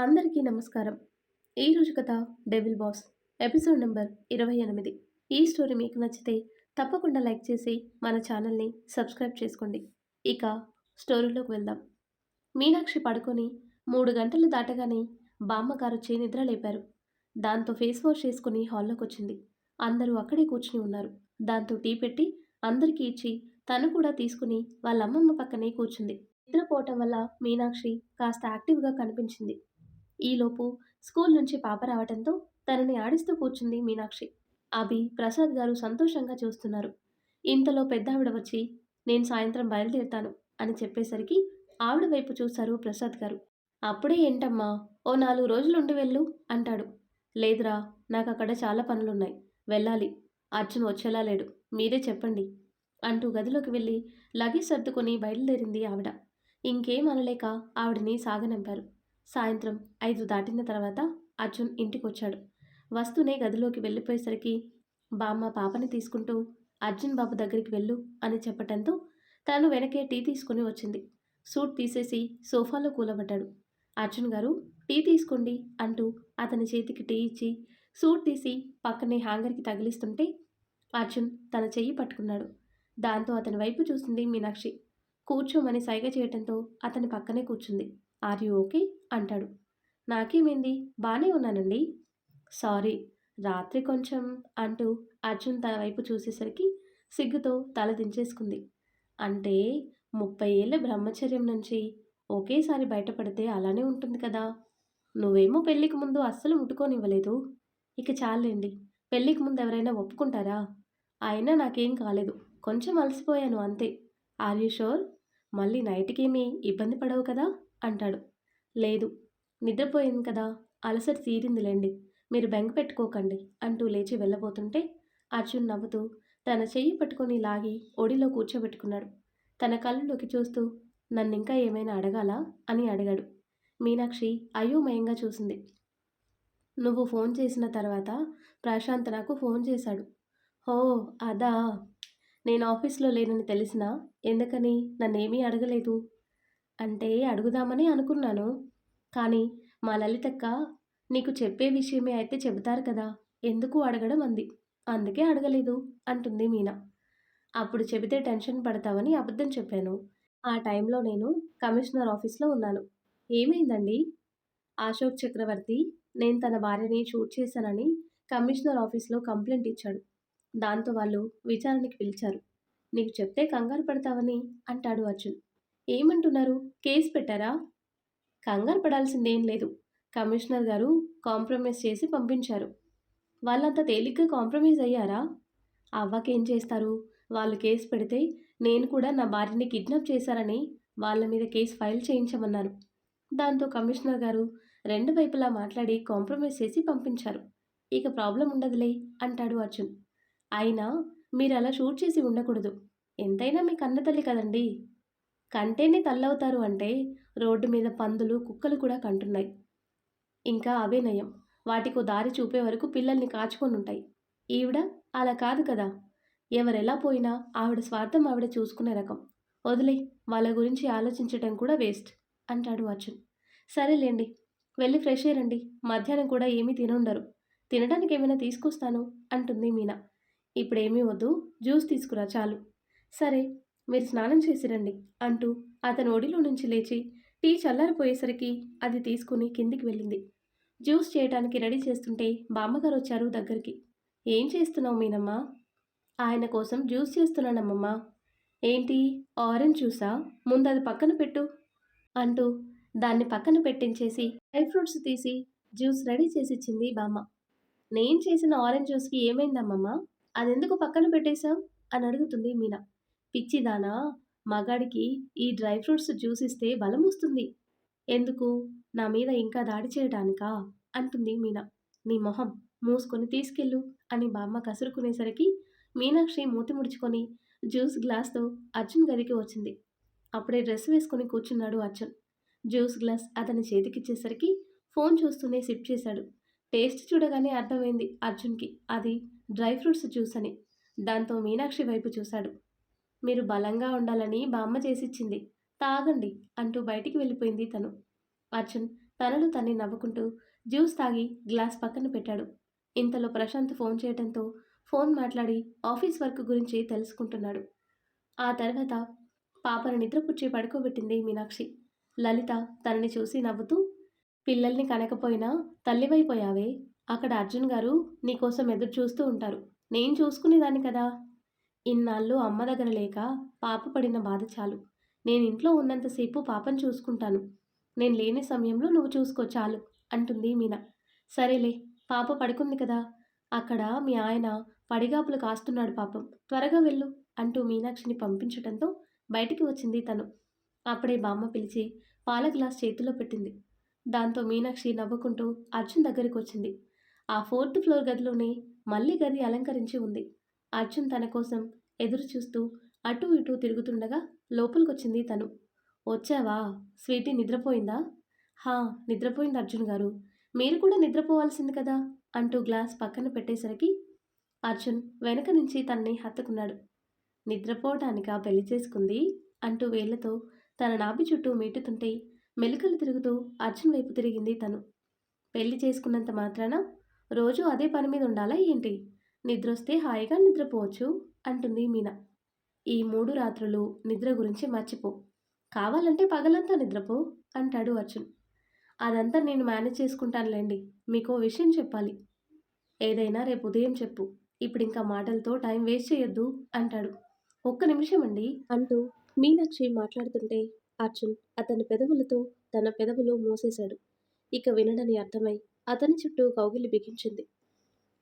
అందరికీ నమస్కారం. ఈరోజు కథ 'డెవిల్ బాస్' ఎపిసోడ్ నెంబర్ 28. ఈ స్టోరీ మీకు నచ్చితే తప్పకుండా లైక్ చేసి మన ఛానల్ని సబ్స్క్రైబ్ చేసుకోండి. ఇక స్టోరీలోకి వెళ్దాం. మీనాక్షి పడుకొని 3 గంటలు దాటగానే బామ్మగారొచ్చి నిద్ర లేపారు. దాంతో ఫేస్ వాష్ చేసుకుని హాల్లోకి వచ్చింది. అందరూ అక్కడే కూర్చుని ఉన్నారు. దాంతో టీ పెట్టి అందరికీ ఇచ్చి తను కూడా తీసుకుని వాళ్ళ అమ్మమ్మ పక్కనే కూర్చుంది. నిద్రపోవటం వల్ల మీనాక్షి కాస్త యాక్టివ్గా కనిపించింది. ఈలోపు స్కూల్ నుంచి పాప రావటంతో తనని ఆడిస్తూ కూర్చుంది మీనాక్షి. అభి, ప్రసాద్ గారు సంతోషంగా చూస్తున్నారు. ఇంతలో పెద్దావిడ వచ్చి, నేను సాయంత్రం బయలుదేరుతాను అని చెప్పేసరికి ఆవిడ వైపు చూశారు ప్రసాద్ గారు. అప్పుడే ఏంటమ్మా, ఓ 4 రోజులుండి వెళ్ళు అంటాడు. లేదురా, నాకక్కడ చాలా పనులున్నాయి, వెళ్ళాలి. అర్జున్ వచ్చేలా లేడు, మీరే చెప్పండి అంటూ గదిలోకి వెళ్ళి లగేజ్ సర్దుకొని బయలుదేరింది ఆవిడ. ఇంకేం అనలేక ఆవిడని సాగనంపారు. సాయంత్రం 5 దాటిన తర్వాత అర్జున్ ఇంటికొచ్చాడు. వస్తూనే గదిలోకి వెళ్ళిపోయేసరికి బామ్మ పాపని తీసుకుంటూ అర్జున్ బాబు దగ్గరికి వెళ్ళు అని చెప్పటంతో తను వెనకే టీ తీసుకుని వచ్చింది. సూట్ తీసేసి సోఫాలో కూలబడ్డాడు. అర్జున్ గారు, టీ తీసుకోండి అంటూ అతని చేతికి టీ ఇచ్చి సూట్ తీసి పక్కనే హ్యాంగర్కి తగిలిస్తుంటే అర్జున్ తన చెయ్యి పట్టుకున్నాడు. దాంతో అతని వైపు చూసింది మీనాక్షి. కూర్చోమని సైగ చేయటంతో అతని పక్కనే కూర్చుంది. ఆర్ యూ ఓకే అంటాడు. నాకేమైంది, బానే ఉన్నానండి. సారీ, రాత్రి కొంచెం అంటూ అర్జున్ తన వైపు చూసేసరికి సిగ్గుతో తల దించేసుకుంది. అంటే 30 ఏళ్ల బ్రహ్మచర్యం నుంచి ఒకేసారి బయటపడితే అలానే ఉంటుంది కదా. నువ్వేమో పెళ్ళికి ముందు అస్సలు ముట్టుకోనివ్వలేదు. ఇక చాలండి, పెళ్ళికి ముందు ఎవరైనా ఒప్పుకుంటారా? అయినా నాకేం కాలేదు, కొంచెం అలసిపోయాను అంతే. Are you sure? మళ్ళీ నైట్కేమీ ఇబ్బంది పడవు కదా అంటాడు. లేదు, నిద్రపోయింది కదా, అలసట తీరిందిలేండి, మీరు బెంగ పెట్టుకోకండి అంటూ లేచి వెళ్ళబోతుంటే అర్జున్ నవ్వుతూ తన చెయ్యి పట్టుకొని లాగి ఒడిలో కూర్చోబెట్టుకున్నాడు. తన కళ్ళలోకి చూస్తూ నన్నింకా ఏమైనా అడగాలా అని అడిగాడు. మీనాక్షి అయోమయంగా చూసింది. నువ్వు ఫోన్ చేసిన తర్వాత ప్రశాంత్ నాకు ఫోన్ చేశాడు. హో, అదా. నేను ఆఫీస్లో లేనని తెలిసినా ఎందుకని నన్నేమీ అడగలేదు? అంటే అడుగుదామని అనుకున్నాను, కానీ మా లలితక్క నీకు చెప్పే విషయమే అయితే చెబుతారు కదా, ఎందుకు అడగడం అంది. అందుకే అడగలేదు అంటుంది మీనా. అప్పుడు చెబితే టెన్షన్ పడతావని అబద్ధం చెప్పాను. ఆ టైంలో నేను కమిషనర్ ఆఫీస్లో ఉన్నాను. ఏమైందండి? అశోక్ చక్రవర్తి నేను తన భార్యని షూట్ చేశానని కమిషనర్ ఆఫీస్లో కంప్లైంట్ ఇచ్చాడు. దాంతో వాళ్ళు విచారణకి పిలిచారు. నీకు చెప్తే కంగారు పడతావని అంటాడు అర్జున్. ఏమంటున్నారు, కేసు పెట్టారా? కంగారు పడాల్సిందేం లేదు. కమిషనర్ గారు కాంప్రమైజ్ చేసి పంపించారు. వాళ్ళంత తేలిగ్గా కాంప్రమైజ్ అయ్యారా? అవ్వకేం చేస్తారు, వాళ్ళు కేసు పెడితే నేను కూడా నా భార్యని కిడ్నాప్ చేశారని వాళ్ళ మీద కేసు ఫైల్ చేయించమన్నారు. దాంతో కమిషనర్ గారు 2 వైపులా మాట్లాడి కాంప్రమైజ్ చేసి పంపించారు. ఇక ప్రాబ్లం ఉండదులే అంటాడు అర్జున్. అయినా మీరు అలా షూట్ చేసి ఉండకూడదు. ఎంతైనా మీ కన్నతల్లి కదండి. కంటేనే తల్లవుతారు అంటే రోడ్డు మీద పందులు, కుక్కలు కూడా కంటున్నాయి. ఇంకా అవే నయం, వాటికో దారి చూపే వరకు పిల్లల్ని కాచుకొనుంటాయి. ఈవిడ అలా కాదు కదా. ఎవరెలా పోయినా ఆవిడ స్వార్థం ఆవిడ చూసుకునే రకం. వదిలేయ్, వాళ్ళ గురించి ఆలోచించటం కూడా వేస్ట్ అంటాడు అర్జున్. సరేలేండి, వెళ్ళి ఫ్రెష్ అయ్యండి. మధ్యాహ్నం కూడా ఏమీ తినుండరు. తినడానికి ఏమైనా తీసుకొస్తాను అంటుంది మీనా. ఇప్పుడేమీ వద్దు, జ్యూస్ తీసుకురా చాలు. సరే, మీరు స్నానం చేసిరండి అంటూ అతను ఒడిలో నుంచి లేచి టీ చల్లారిపోయేసరికి అది తీసుకుని కిందికి వెళ్ళింది. జ్యూస్ చేయటానికి రెడీ చేస్తుంటే బామ్మగారు వచ్చారు దగ్గరికి. ఏం చేస్తున్నావు మీనమ్మా? ఆయన కోసం జ్యూస్ చేస్తున్నానమ్మమ్మా. ఏంటి, ఆరెంజ్ జ్యూసా? ముందు అది పక్కన పెట్టు అంటూ దాన్ని పక్కన పెట్టించేసి డ్రై ఫ్రూట్స్ తీసి జ్యూస్ రెడీ చేసిచ్చింది బామ్మ. నేను చేసిన ఆరెంజ్ జ్యూస్కి ఏమైందమ్మమ్మ, అదెందుకు పక్కన పెట్టేశావు అని అడుగుతుంది మీనా. పిచ్చిదానా, మగాడికి ఈ డ్రై ఫ్రూట్స్ జ్యూస్ ఇస్తే బలం వస్తుంది. ఎందుకు, నా మీద ఇంకా దాడి చేయడానికా అంటుంది మీనా. నీ మొహం మూసుకొని తీసుకెళ్ళు అని బామ్మ కసురుకునేసరికి మీనాక్షి మూతి ముడుచుకొని జ్యూస్ గ్లాస్తో అర్జున్ గదికి వచ్చింది. అప్పుడే డ్రెస్ వేసుకుని కూర్చున్నాడు అర్జున్. జ్యూస్ గ్లాస్ అతని చేతికిచ్చేసరికి ఫోన్ చూస్తూనే సిప్ చేశాడు. టేస్ట్ చూడగానే అర్థమైంది అర్జున్కి అది డ్రై ఫ్రూట్స్ జ్యూస్ అని. దాంతో మీనాక్షి వైపు చూశాడు. మీరు బలంగా ఉండాలని బామ్మ చేసిచ్చింది, తాగండి అంటూ బయటికి వెళ్ళిపోయింది తను. అర్జున్ తనలో తన్ని నవ్వుకుంటూ జ్యూస్ తాగి గ్లాస్ పక్కన పెట్టాడు. ఇంతలో ప్రశాంత్ ఫోన్ చేయడంతో ఫోన్ మాట్లాడి ఆఫీస్ వర్క్ గురించి తెలుసుకుంటున్నాడు. ఆ తర్వాత పాపను నిద్రపుచ్చి పడుకోబెట్టింది మీనాక్షి. లలిత తనని చూసి నవ్వుతూ, పిల్లల్ని కనకపోయినా తల్లివైపోయావే. అక్కడ అర్జున్ గారు నీకోసం ఎదురు చూస్తూ ఉంటారు. నేను చూసుకునేదాన్ని కదా. ఇన్నాళ్ళు అమ్మ దగ్గర లేక పాప పడిన బాధ చాలు. నేను ఇంట్లో ఉన్నంతసేపు పాపను చూసుకుంటాను. నేను లేని సమయంలో నువ్వు చూసుకో చాలు అంటుంది మీనా. సరేలే, పాప పడుకుంది కదా. అక్కడ మీ ఆయన పడిగాపులు కాస్తున్నాడు పాపం. త్వరగా వెళ్ళు అంటూ మీనాక్షిని పంపించటంతో బయటికి వచ్చింది తను. అప్పుడే బామ్మ పిలిచి పాల గ్లాస్ చేతిలో పెట్టింది. దాంతో మీనాక్షి నవ్వుకుంటూ అర్జున్ దగ్గరికి వచ్చింది. ఆ ఫోర్త్ ఫ్లోర్ గదిలోనే మళ్ళీ గది అలంకరించి ఉంది. అర్జున్ తన కోసం ఎదురు చూస్తూ అటూ ఇటూ తిరుగుతుండగా లోపలికొచ్చింది తను. వచ్చావా? స్వీటీ నిద్రపోయిందా? హా, నిద్రపోయింది అర్జున్ గారు. మీరు కూడా నిద్రపోవాల్సింది కదా అంటూ గ్లాస్ పక్కన పెట్టేసరికి అర్జున్ వెనక నుంచి తనని హత్తుకున్నాడు. నిద్రపోవటానికా పెళ్లి చేసుకుంది అంటూ వేళ్లతో తన నాభి చుట్టూ మీటుతుంటే మెలికలు తిరుగుతూ అర్జున్ వైపు తిరిగింది తను. పెళ్లి చేసుకున్నంత మాత్రాన రోజూ అదే పని మీద ఉండాలా ఏంటి? నిద్రొస్తే హాయిగా నిద్రపోవచ్చు అంటుంది మీనా. ఈ 3 రాత్రులు నిద్ర గురించి మర్చిపో. కావాలంటే పగలంతా నిద్రపో అంటాడు అర్జున్. అదంతా నేను మేనేజ్ చేసుకుంటానులేండి. మీకో విషయం చెప్పాలి. ఏదైనా రేపు ఉదయం చెప్పు. ఇప్పుడింకా మాటలతో టైం వేస్ట్ చేయొద్దు అంటాడు. ఒక్క నిమిషం అండి అంటూ మీనాక్షి మాట్లాడుతుంటే అర్జున్ అతని పెదవులతో తన పెదవులు మూసేశాడు. ఇక వినడని అర్థమై అతని చుట్టూ కౌగిలి బిగించింది.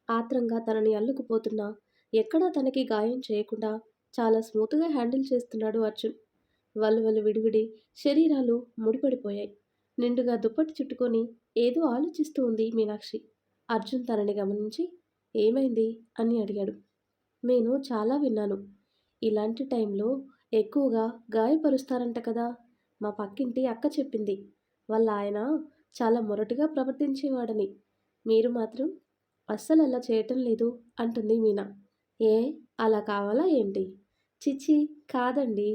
ఆత్రంగా తనని అల్లుకుపోతున్నా ఎక్కడా తనకి గాయం చేయకుండా చాలా స్మూత్గా హ్యాండిల్ చేస్తున్నాడు అర్జున్. వలువలు విడివిడి శరీరాలు ముడిపడిపోయాయి. నిండుగా దుప్పటి చుట్టుకొని ఏదో ఆలోచిస్తూ ఉంది మీనాక్షి. అర్జున్ తనని గమనించి ఏమైంది అని అడిగాడు. నేను చాలా విన్నాను. ఇలాంటి టైంలో ఎక్కువగా గాయపరుస్తారంట కదా. మా పక్కింటి అక్క చెప్పింది. వాళ్ళ ఆయన చాలా మొరటుగా ప్రవర్తించేవాడని. మీరు మాత్రం అస్సలు అలా చేయటం లేదు అంటుంది మీనా. ఏ, అలా కావాలా ఏంటి? చిచ్చి, కాదండి.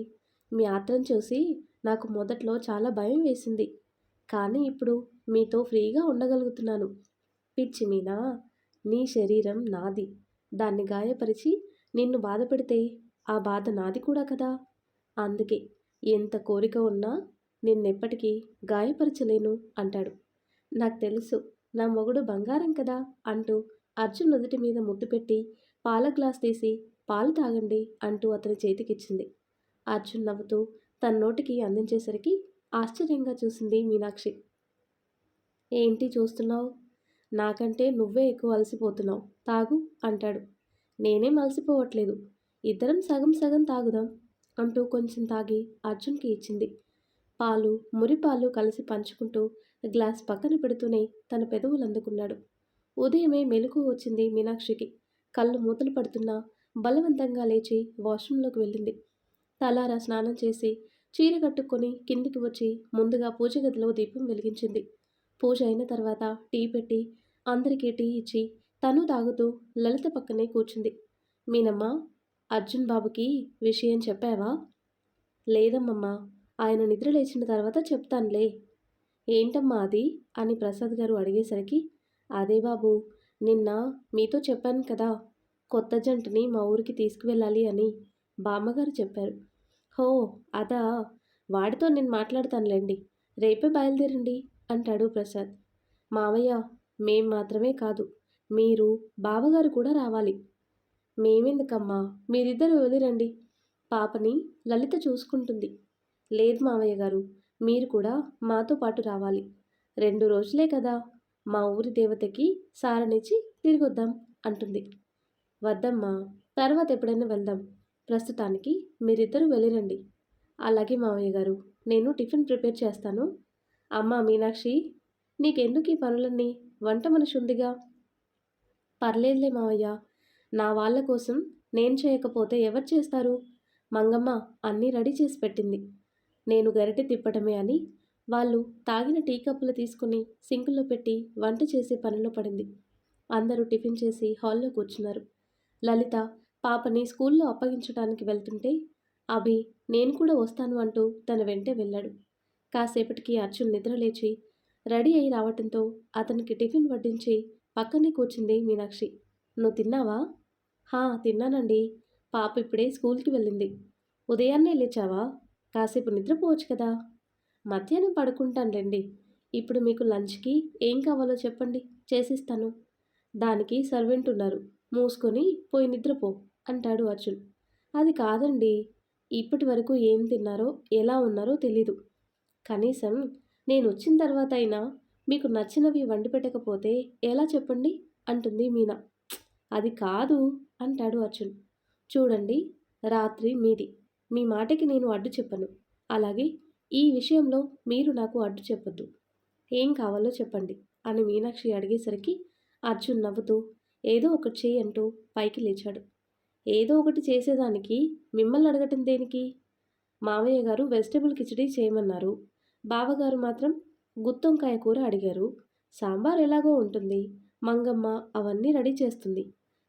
మీ ఆత్రం చూసి నాకు మొదట్లో చాలా భయం వేసింది. కానీ ఇప్పుడు మీతో ఫ్రీగా ఉండగలుగుతున్నాను. పిచ్చి మీనా, నీ శరీరం నాది. దాన్ని గాయపరిచి నిన్ను బాధపెడితే ఆ బాధ నాది కూడా కదా. అందుకే ఎంత కోరిక ఉన్నా నిన్నెప్పటికీ గాయపరచలేను అంటాడు. నాకు తెలుసు, నా మొగుడు బంగారం కదా అంటూ అర్జున్ నుదుటి మీద ముద్దు పెట్టి పాల గ్లాస్ తీసి పాలు తాగండి అంటూ అతని చేతికిచ్చింది. అర్జున్ నవ్వుతూ తన నోటికి అందించేసరికి ఆశ్చర్యంగా చూసింది మీనాక్షి. ఏంటి చూస్తున్నావు? నాకంటే నువ్వే ఎక్కువ అలసిపోతున్నావు. తాగు అంటాడు. నేనేం అలసిపోవట్లేదు. ఇద్దరం సగం సగం తాగుదాం అంటూ కొంచెం తాగి అర్జున్కి ఇచ్చింది. పాలు మురిపాలు కలిసి పంచుకుంటూ గ్లాస్ పక్కన పెడుతూనే తన పెదవులు అందుకున్నాడు. ఉదయమే మెలకువ వచ్చింది మీనాక్షికి. కళ్ళు మూతలు పడుతున్నా బలవంతంగా లేచి వాష్రూంలోకి వెళ్ళింది. తలారా స్నానం చేసి చీర కట్టుకొని కిందికి వచ్చి ముందుగా పూజ గదిలో దీపం వెలిగించింది. పూజ అయిన తర్వాత టీ పెట్టి అందరికీ టీ ఇచ్చి తను తాగుతూ లలిత పక్కనే కూర్చుంది. మీనమ్మ, అర్జున్ బాబుకి విషయం చెప్పావా? లేదమ్మమ్మా, ఆయన నిద్ర లేచిన తర్వాత చెప్తానులే. ఏంటమ్మా అది అని ప్రసాద్ గారు అడిగేసరికి, అదే బాబు, నిన్న మీతో చెప్పాను కదా, కొత్త జంటని మా ఊరికి తీసుకువెళ్ళాలి అని బామ్మగారు చెప్పారు. హో, అదా. వాడితో నేను మాట్లాడతానులేండి. రేపే బయలుదేరండి అంటాడు ప్రసాద్. మావయ్య, మేం మాత్రమే కాదు, మీరు బావగారు కూడా రావాలి. మేమెందుకమ్మా, మీరిద్దరూ వెళ్ళిరండి. పాపని లలిత చూసుకుంటుంది. లేదు మావయ్య గారు, మీరు కూడా మాతో పాటు రావాలి. 2 రోజులే కదా, మా ఊరి దేవతకి సారనిచ్చి తిరిగొద్దాం అంటుంది. వద్దమ్మా, తర్వాత ఎప్పుడైనా వెళ్దాం. ప్రస్తుతానికి మీరిద్దరూ వెళ్ళిరండి. అలాగే మావయ్య గారు, నేను టిఫిన్ ప్రిపేర్ చేస్తాను. అమ్మా మీనాక్షి, నీకెందుకు ఈ పనులన్నీ? వంట మనిషి ఉందిగా. పర్లేదులే మావయ్య, నా వాళ్ళ కోసం నేను చేయకపోతే ఎవరు చేస్తారు? మంగమ్మ అన్నీ రెడీ చేసి పెట్టింది. నేను గరిటె తిప్పటమే అని వాళ్ళు తాగిన టీ కప్పులు తీసుకుని సింకులో పెట్టి వంట చేసే పనిలో పడింది. అందరూ టిఫిన్ చేసి హాల్లో కూర్చున్నారు. లలిత పాపని స్కూల్లో అప్పగించడానికి వెళ్తుంటే అభి నేను కూడా వస్తాను అంటూ తన వెంటే వెళ్ళాడు. కాసేపటికి అర్జున్ నిద్రలేచి రెడీ అయి రావటంతో అతనికి టిఫిన్ వడ్డించి పక్కనే కూర్చుంది మీనాక్షి. "నువ్వు తిన్నావా?" "హా, తిన్నానండి. పాప ఇప్పుడే స్కూల్‌కి వెళ్ళింది." "ఉదయాన్నే లేచావా? కాసేపు నిద్రపోవచ్చు కదా!" "మధ్యాహ్నం పడుకుంటానులెండి. ఇప్పుడు మీకు లంచ్‌కి ఏం కావాలో చెప్పండి, చేసిస్తాను." "దానికి సర్వెంట్ ఉన్నారు. మూసుకొని పోయి నిద్రపో" అంటాడు అర్జున్. "అది కాదండి. ఇప్పటి వరకు ఏం తిన్నారో, ఎలా ఉన్నారో తెలీదు. కనీసం నేనొచ్చిన తర్వాతైనా మీకు నచ్చినవి వండిపెట్టకపోతే ఎలా చెప్పండి?" అంటుంది మీనా. "అది కాదు" అంటాడు అర్జున్. "చూడండి, రాత్రి మీది. మీ మాటకి నేను అడ్డు చెప్పను. అలాగే ఈ విషయంలో మీరు నాకు అడ్డు చెప్పొద్దు. ఏం కావాలో చెప్పండి" అని మీనాక్షి అడిగేసరికి అర్జున్ నవ్వుతూ ఏదో ఒకటి చెయ్యి అంటూ పైకి లేచాడు. "ఏదో ఒకటి చేసేదానికి మిమ్మల్ని అడగటం దేనికి? మావయ్య గారు వెజిటబుల్ కిచిడీ చేయమన్నారు. బావగారు మాత్రం గుత్తొంకాయ కూర అడిగారు. సాంబార్ ఎలాగో ఉంటుంది. మంగమ్మ అవన్నీ రెడీ చేస్తుంది.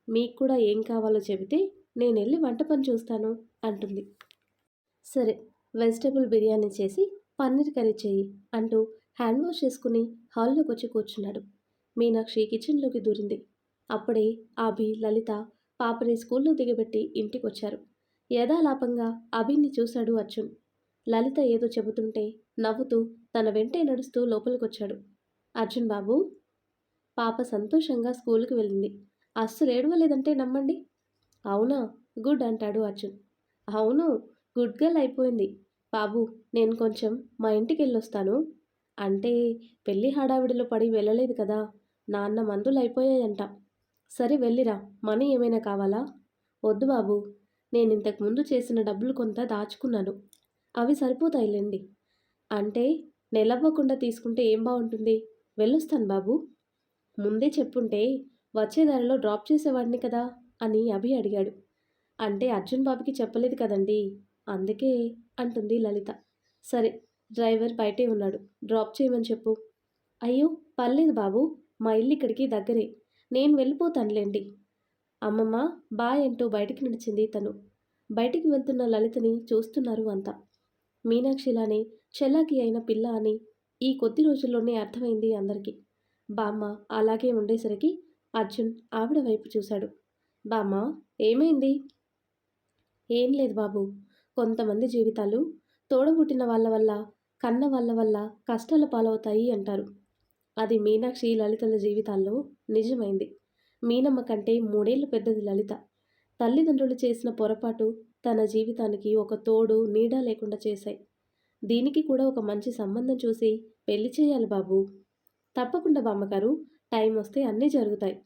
మీకు కూడా ఏం కావాలో చెబితే నేనెళ్ళి వంట పని చూస్తాను" అంటుంది. "సరే, వెజిటబుల్ బిర్యానీ చేసి పన్నీర్ కర్రీ చెయ్యి" అంటూ హ్యాండ్ వాష్ చేసుకుని హాల్లోకొచ్చి కూర్చున్నాడు. మీనాక్షి కిచెన్లోకి దూరింది. అప్పుడే అభి, లలిత పాపని స్కూల్లో దిగబెట్టి ఇంటికొచ్చారు. యథాలాపంగా అభిని చూశాడు అర్జున్. లలిత ఏదో చెబుతుంటే నవ్వుతూ తన వెంటే నడుస్తూ లోపలికొచ్చాడు. "అర్జున్ బాబూ." పాప సంతోషంగా స్కూలుకి వెళ్ళింది. అస్సలు ఏడవలేదంటే నమ్మండి. "అవునా? గుడ్" అంటాడు అర్జున్. "అవును, గుడ్ గర్ల్ అయిపోయింది. బాబూ, నేను కొంచెం మా ఇంటికెళ్ళొస్తాను." "అంటే పెళ్లి హడావిడిలో పడి వెళ్ళలేదు కదా. నాన్న మందులయిపోయాయంట." "సరే వెళ్ళిరా. మనీ ఏమైనా కావాలా?" "వద్దు బాబూ. నేనింతకు ముందు చేసిన డబ్బులు కొంత దాచుకున్నాను. అవి సరిపోతాయిలెండి." "అంటే నెలవ్వకుండా తీసుకుంటే ఏం బావుంటుంది. వెళ్ళొస్తాను బాబూ." "ముందే చెప్పుంటే వచ్చే దారిలో డ్రాప్ చేసేవాడిని కదా" అని అభి అడిగాడు. "అంటే అర్జున్ బాబుకి చెప్పలేదు కదండీ. అందుకే" అంటుంది లలిత. "సరే, డ్రైవర్ బయటే ఉన్నాడు. డ్రాప్ చేయమని చెప్పు." "అయ్యో, పర్లేదు బాబూ. మా ఇల్లిక్కడికి దగ్గరే. నేను వెళ్ళిపోతానులెండి." "అమ్మమ్మ, బాయ్" అంటూ బయటికి నడిచింది తను. బయటికి వెళ్తున్న లలితని చూస్తున్నారు అంతా. మీనాక్షిలానే చెల్లాకి అయిన పిల్ల అని ఈ కొద్ది రోజుల్లోనే అర్థమైంది అందరికీ. బామ్మ అలాగే ఉండేసరికి అర్జున్ ఆవిడ వైపు చూశాడు. "బామ్మ, ఏమైంది?" "ఏం లేదు బాబు. కొంతమంది జీవితాలు తోడబుట్టిన వాళ్ళ వల్ల, కన్న వాళ్ళ వల్ల కష్టాల పాలవుతాయి అంటారు. అది మీనాక్షి, లలితల జీవితాల్లో నిజమైంది. మీనమ్మ కంటే 3 ఏళ్లు పెద్దది లలిత. తల్లిదండ్రులు చేసిన పొరపాటు తన జీవితానికి ఒక తోడు, నీడ లేకుండా చేశాయి. దీనికి కూడా ఒక మంచి సంబంధం చూసి పెళ్లి చేయాలి బాబూ." "తప్పకుండా బామ్మగారు. టైం వస్తే అన్నీ జరుగుతాయి."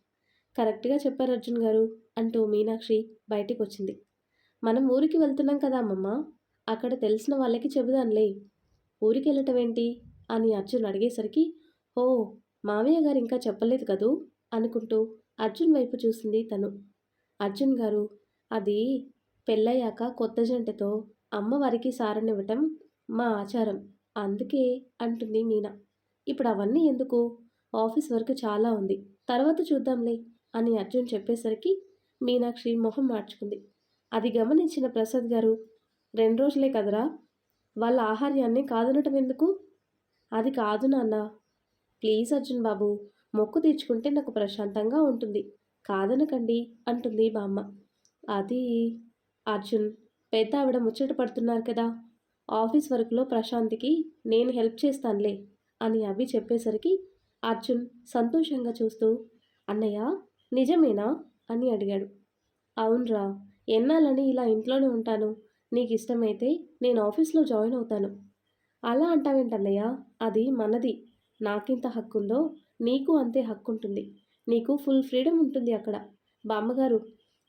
"కరెక్ట్‌గా చెప్పారు అర్జున్ గారు" అంటూ మీనాక్షి బయటికొచ్చింది. "మనం ఊరికి వెళ్తున్నాం కదా అమ్మమ్మ. అక్కడ తెలిసిన వాళ్ళకి చెబుదాంలే." "ఊరికెళ్ళటమేంటి?" అని అర్జున్ అడిగేసరికి, "ఓ, మావయ్య గారు ఇంకా చెప్పలేదు కదూ" అనుకుంటూ అర్జున్ వైపు చూసింది తను. "అర్జున్ గారు, అది పెళ్ళయ్యాక కొత్త జంటతో అమ్మవారికి సారనివ్వటం మా ఆచారం. అందుకే" అంటుంది మీనా. "ఇప్పుడు అవన్నీ ఎందుకు? ఆఫీస్ వర్క్ చాలా ఉంది. తర్వాత చూద్దాంలే" అని అర్జున్ చెప్పేసరికి మీనాక్షి మొహం మార్చుకుంది. అది గమనించిన ప్రసాద్ గారు, "2 రోజులే కదరా, వాళ్ళ ఆహార్యాన్ని కాదనటం ఎందుకు?" "అది కాదు నాన్న. ప్లీజ్ అర్జున్ బాబు, మొక్కు తీర్చుకుంటే నాకు ప్రశాంతంగా ఉంటుంది. కాదనకండి" అంటుంది బామ్మ. "అది..." "అర్జున్, పెద్ద ఆవిడ ముచ్చట పడుతున్నారు కదా. ఆఫీస్ వర్క్‌లో ప్రశాంత్‌కి నేను హెల్ప్ చేస్తానులే" అని అభి చెప్పేసరికి అర్జున్ సంతోషంగా చూస్తూ, "అన్నయ్య, నిజమేనా?" అని అడిగాడు. "అవునురా. ఎన్నాళ్ళని ఇలా ఇంట్లోనే ఉంటాను. నీకిష్టమైతే నేను ఆఫీస్‌లో జాయిన్ అవుతాను." "అలా అంటావేంటన్నయ్య? అది మనది. నాకెంత హక్కుందో నీకు అంతే హక్కుంటుంది. నీకు ఫుల్ ఫ్రీడమ్ ఉంటుంది అక్కడ." "బామ్మగారు,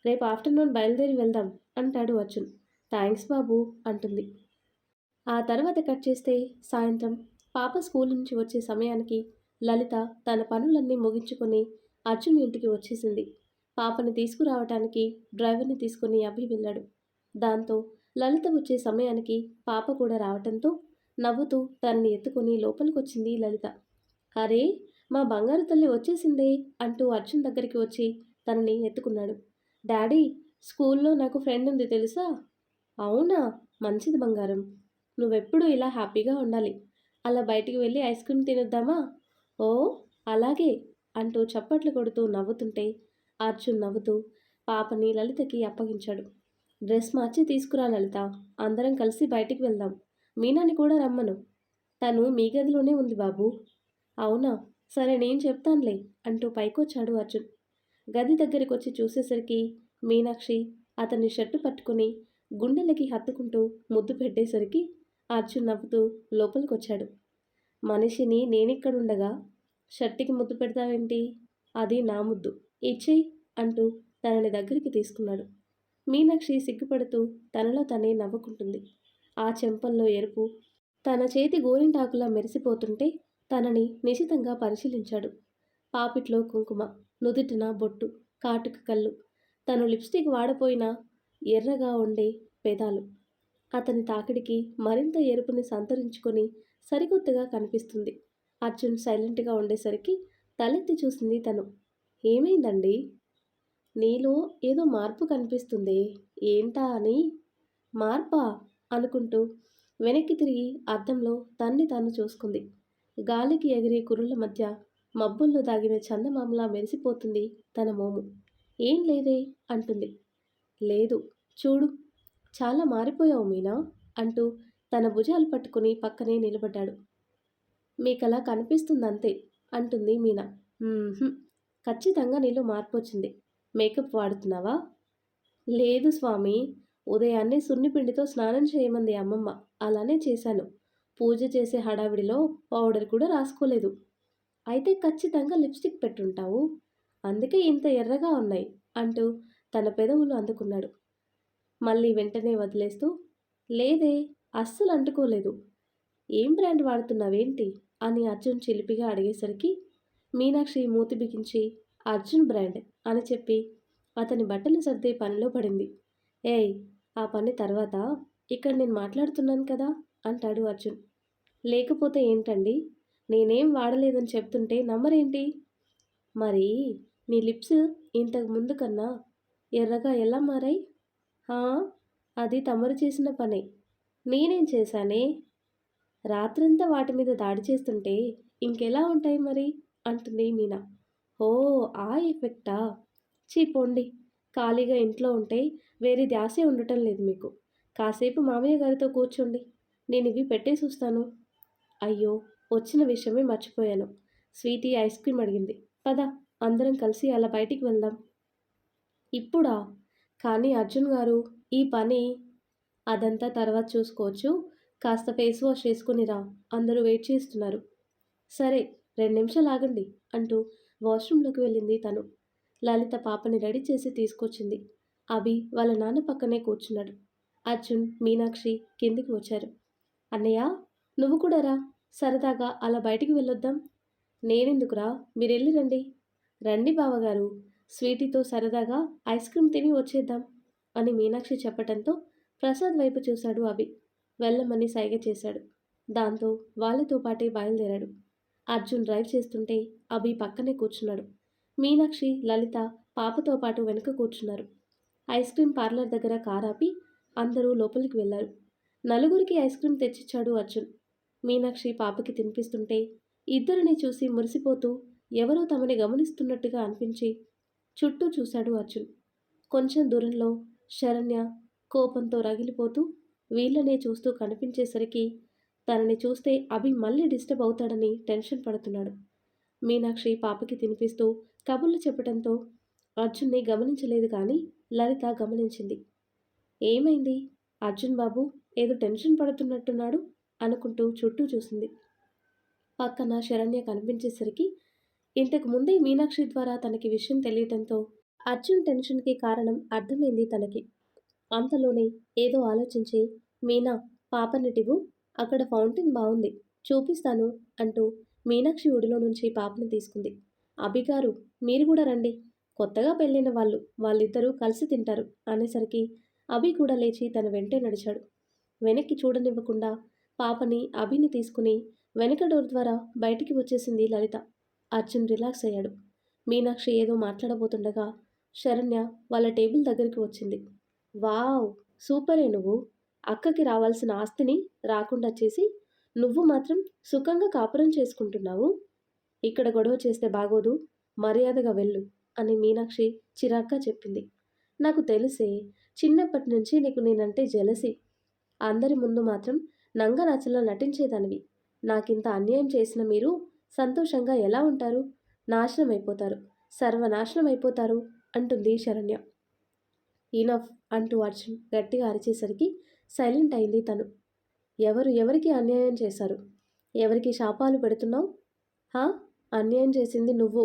రేపు ఆఫ్టర్‌నూన్ బయలుదేరి వెళ్దాం" అంటాడు అర్జున్. "థాంక్స్ బాబూ" అంటుంది. ఆ తర్వాత కట్ చేస్తే సాయంత్రం పాప స్కూల్ నుంచి వచ్చే సమయానికి లలిత తన పనులన్నీ ముగించుకొని అర్జున్ ఇంటికి వచ్చేసింది. పాపని తీసుకురావటానికి డ్రైవర్ని తీసుకుని అభి వెళ్ళాడు. దాంతో లలిత వచ్చే సమయానికి పాప కూడా రావటంతో నవ్వుతూ తనని ఎత్తుకుని లోపలికొచ్చింది లలిత. "అరే, మా బంగారు తల్లి వచ్చేసిందే" అంటూ అర్జున్ దగ్గరికి వచ్చి తనని ఎత్తుకున్నాడు. "డాడీ, స్కూల్లో నాకు ఫ్రెండ్ ఉంది తెలుసా?" "అవునా? మంచిది బంగారం. నువ్వెప్పుడూ ఇలా హ్యాపీగా ఉండాలి. అలా బయటికి వెళ్ళి ఐస్ క్రీమ్ తినొద్దామా? ఓ అలాగే అంటూ చప్పట్లు కొడుతూ నవ్వుతుంటే అర్జున్ నవ్వుతూ పాపని లలితకి అప్పగించాడు. డ్రెస్ మార్చి తీసుకురా లలిత. అందరం కలిసి బయటికి వెళ్దాం. మీనాని కూడా రమ్మను. తను మీ గదిలోనే ఉంది బాబు. అవునా? సరే నేను చెప్తానులే అంటూ పైకొచ్చాడు అర్జున్. గది దగ్గరికొచ్చి చూసేసరికి మీనాక్షి అతని షర్టు పట్టుకుని గుండెలకి హత్తుకుంటూ ముద్దు పెట్టేసరికి అర్జున్ నవ్వుతూ లోపలికొచ్చాడు. మనిషిని నేనిక్కడుండగా షర్టుకి ముద్దు పెడతావేంటి? అది నా ముద్దు. ఇచ్చేయి అంటూ తనని దగ్గరికి తీసుకున్నాడు. మీనాక్షి సిగ్గుపడుతూ తనలో తనే నవ్వుకుంటుంది. ఆ చెంపల్లో ఎరుపు తన చేతి గోరింటాకులా మెరిసిపోతుంటే తనని నిశితంగా పరిశీలించాడు. పాపిట్లో కుంకుమ, నుదుటిన బొట్టు, కాటుక కళ్ళు, తను లిప్స్టిక్ వాడపోయినా ఎర్రగా ఉండే పెదాలు. అతని తాకిడికి మరింత ఎరుపుని సంతరించుకొని సరికొత్తగా కనిపిస్తుంది. అర్జున్ సైలెంట్గా ఉండేసరికి తలెత్తి చూసింది తను. ఏమైందండి? నీలో ఏదో మార్పు కనిపిస్తుందే ఏంటా అని. మార్పా అనుకుంటూ వెనక్కి తిరిగి అద్దంలో తన్ని తాను చూసుకుంది. గాలికి ఎగిరే కురుల మధ్య మబ్బుల్లో దాగిన చందమామలా మెరిసిపోతుంది తన మోము. ఏం లేదే అంటుంది. లేదు, చూడు, చాలా మారిపోయావు మీనా అంటూ తన భుజాలు పట్టుకుని పక్కనే నిలబడ్డాడు. మీకలా కనిపిస్తుందంతే అంటుంది మీనా. "మ్మ్హ్మ్. ఖచ్చితంగా నీలో మార్పు వచ్చింది. మేకప్ వాడుతున్నావా? లేదు స్వామి, ఉదయాన్నే సున్నిపిండితో స్నానం చేయమంది అమ్మమ్మ. అలానే చేశాను. పూజ చేసే హడావిడిలో పౌడర్ కూడా రాసుకోలేదు. అయితే ఖచ్చితంగా లిప్స్టిక్ పెట్టుంటావు. అందుకే ఇంత ఎర్రగా ఉన్నాయి అంటూ తన పెదవులు అందుకున్నాడు. మళ్ళీ వెంటనే వదిలేస్తూ లేదే, అస్సలు అంటుకోలేదు. ఏం బ్రాండ్ వాడుతున్నావేంటి అని అర్జున్ చిలిపిగా అడిగేసరికి మీనాక్షి మూతి బిగించి అర్జున్ బ్రాండ్ అని చెప్పి అతని బట్టలు సర్దే పనిలో పడింది. ఏయ్, ఆ పని తర్వాత, ఇక్కడ నేను మాట్లాడుతున్నాను కదా అంటాడు అర్జున్. లేకపోతే ఏంటండి? నేనేం వాడలేదని చెప్తుంటే నమ్మరేంటి? మరి నీ లిప్స్ ఇంతకు ముందు కన్నా ఎర్రగా ఎలా మారాయి? హా, అది తమరు చేసిన పనే. నేనేం చేశానే? రాత్రంతా వాటి మీద దాడి చేస్తుంటే ఇంకెలా ఉంటాయి మరి అంటుంది మీనా. ఓ, ఆ ఎఫెక్టా? చీ పోండి. ఖాళీగా ఇంట్లో ఉంటే వేరే ధ్యాసే ఉండటం లేదు మీకు. కాసేపు మామయ్య గారితో కూర్చోండి. నేను ఇవి పెట్టేసొస్తాను. అయ్యో, వచ్చిన విషయమే మర్చిపోయాను. స్వీటీ ఐస్ క్రీమ్ అడిగింది. పద, అందరం కలిసి అలా బయటికి వెళ్దాం. ఇప్పుడా? కానీ అర్జున్ గారు, ఈ పని అదంతా తర్వాత చూసుకోవచ్చు. కాస్త ఫేస్ వాష్ చేసుకుని రా. అందరూ వెయిట్ చేస్తున్నారు. సరే, 2 నిమిషాలు ఆగండి అంటూ వాష్రూంలోకి వెళ్ళింది తను. లలిత పాపని రెడీ చేసి తీసుకొచ్చింది. అభి వాళ్ళ నాన్న పక్కనే కూర్చున్నాడు. అర్జున్, మీనాక్షి కిందికి వచ్చారు. అన్నయ్య, నువ్వు కూడా రా. సరదాగా అలా బయటికి వెళ్ళొద్దాం. నేనెందుకురా, మీరెళ్ళి రండి. రండి బావగారు, స్వీటీతో సరదాగా ఐస్ క్రీమ్ తిని వచ్చేద్దాం అని మీనాక్షి చెప్పటంతో ప్రసాద్ వైపు చూశాడు అభి. వెళ్ళమని సైగ చేశాడు. దాంతో వాళ్ళతో పాటే బయలుదేరాడు. అర్జున్ డ్రైవ్ చేస్తుంటే అభి పక్కనే కూర్చున్నాడు. మీనాక్షి, లలిత పాపతో పాటు వెనుక కూర్చున్నారు. ఐస్ క్రీమ్ పార్లర్ దగ్గర కారాపి అందరూ లోపలికి వెళ్లారు. నలుగురికి ఐస్ క్రీమ్ తెచ్చిచ్చాడు అర్జున్. మీనాక్షి పాపకి తినిపిస్తుంటే ఇద్దరిని చూసి మురిసిపోతూ ఎవరో తమని గమనిస్తున్నట్టుగా అనిపించి చుట్టూ చూశాడు అర్జున్. కొంచెం దూరంలో శరణ్య కోపంతో రగిలిపోతూ వీళ్ళనే చూస్తూ కనిపించేసరికి తనని చూస్తే అభి మళ్ళీ డిస్టర్బ్ అవుతాడని టెన్షన్ పడుతున్నాడు. మీనాక్షి పాపకి తినిపిస్తూ కబుర్లు చెప్పడంతో అర్జున్ని గమనించలేదు కానీ లలిత గమనించింది. ఏమైంది? అర్జున్ బాబు ఏదో టెన్షన్ పడుతున్నట్టున్నాడు అనుకుంటూ చుట్టూ చూసింది. పక్కన శరణ్య కనిపించేసరికి ఇంతకు ముందే మీనాక్షి ద్వారా తనకి విషయం తెలియటంతో అర్జున్ టెన్షన్కి కారణం అర్థమైంది తనకి. అంతలోనే ఏదో ఆలోచించి మీనా, పాపనిటివు, అక్కడ ఫౌంటైన్ బాగుంది, చూపిస్తాను అంటూ మీనాక్షి ఒడిలో నుంచి పాపని తీసుకుంది. అభిగారు, మీరు కూడా రండి. కొత్తగా పెళ్ళైన వాళ్ళిద్దరూ కలిసి తింటారు అనేసరికి అభి కూడా లేచి తన వెంటే నడిచాడు. వెనక్కి చూడనివ్వకుండా పాపని, అభిని తీసుకుని వెనక డోర్ ద్వారా బయటికి వచ్చేసింది లలిత. అర్జున్ రిలాక్స్ అయ్యాడు. మీనాక్షి ఏదో మాట్లాడబోతుండగా శరణ్య వాళ్ళ టేబుల్ దగ్గరికి వచ్చింది. వావ్, సూపరే నువ్వు. అక్కకి రావాల్సిన ఆస్తిని రాకుండా చేసి నువ్వు మాత్రం సుఖంగా కాపురం చేసుకుంటున్నావు. ఇక్కడ గొడవ చేస్తే బాగోదు. మర్యాదగా వెళ్ళు అని మీనాక్షి చిరాగ్గా చెప్పింది. నాకు తెలిసే, చిన్నప్పటి నుంచి నీకు నేనంటే జెలసీ. అందరి ముందు మాత్రం నంగనచలా నటించేదానివి. నాకింత అన్యాయం చేసిన మీరు సంతోషంగా ఎలా ఉంటారు? నాశనం అయిపోతారు. సర్వనాశనం అయిపోతారు అంటుంది శరణ్య. ఇనఫ్ అంటూ అర్జున్ గట్టిగా అరిచేసరికి సైలెంట్ అయింది తను. ఎవరు ఎవరికి అన్యాయం చేశారు? ఎవరికి శాపాలు పెడుతున్నావు? హా? అన్యాయం చేసింది నువ్వు.